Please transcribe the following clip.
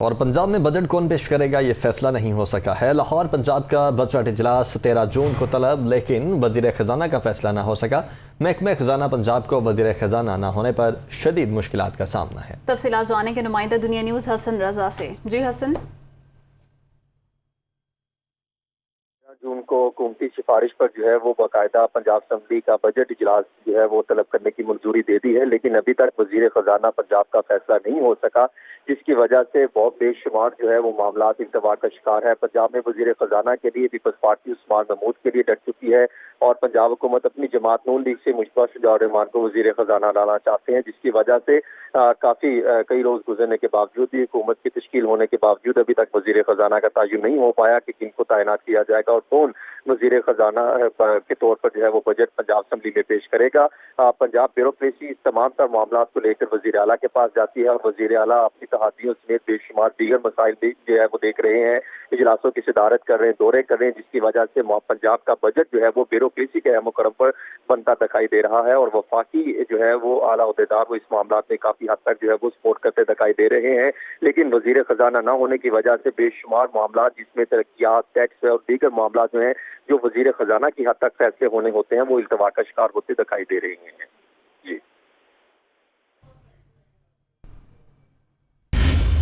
اور پنجاب میں بجٹ کون پیش کرے گا یہ فیصلہ نہیں ہو سکا ہے۔ لاہور پنجاب کا بجٹ اجلاس 13 جون کو طلب، لیکن وزیر خزانہ کا فیصلہ نہ ہو سکا۔ محکمہ خزانہ پنجاب کو وزیر خزانہ نہ ہونے پر شدید مشکلات کا سامنا ہے۔ تفصیلات جانیں گے نمائندہ دنیا نیوز حسن رضا سے۔ جی حسن۔ جون کو حکومتی سفارش پر وہ باقاعدہ پنجاب اسمبلی کا بجٹ اجلاس وہ طلب کرنے کی منظوری دے دی ہے، لیکن ابھی تک وزیر خزانہ پنجاب کا فیصلہ نہیں ہو سکا، جس کی وجہ سے بہت بے شمار وہ معاملات التوا کا شکار ہے۔ پنجاب میں وزیر خزانہ کے لیے پیپلز پارٹی عثمان محمود کے لیے ڈٹ چکی ہے اور پنجاب حکومت اپنی جماعت نون لیگ سے مشتبہ شجاع الرحمان کو وزیر خزانہ لانا چاہتے ہیں، جس کی وجہ سے کئی روز گزرنے کے باوجود بھی حکومت کی تشکیل ہونے کے باوجود ابھی تک وزیر خزانہ کا تعین نہیں ہو پایا کہ کن کو تعینات کیا جائے گا اور کون وزیر خزانہ کے طور پر وہ بجٹ پنجاب اسمبلی میں پیش کرے گا۔ پنجاب بیوروکریسی اس تمام تر معاملات کو لے کر وزیر اعلیٰ کے پاس جاتی ہے اور وزیر اعلیٰ اپنی تحادیوں سمیت بے شمار دیگر مسائل بھی وہ دیکھ رہے ہیں، اجلاسوں کی صدارت کر رہے ہیں، دورے کر رہے ہیں، جس کی وجہ سے پنجاب کا بجٹ وہ بیوروکریسی کے اہم کرم پر بنتا دکھائی دے رہا ہے اور وفاقی وہ اعلیٰ عہدیدار وہ اس معاملات میں کافی حد تک وہ سپورٹ کرتے دکھائی دے رہے ہیں، لیکن وزیر خزانہ نہ ہونے کی وجہ سے بے شمار معاملات جس میں ترقیات، ٹیکس اور دیگر معاملات جو وزیر خزانہ کی حد تک فیصلے ہونے ہوتے ہیں وہ التوا کا شکار ہوتے دکھائی دے رہے ہیں۔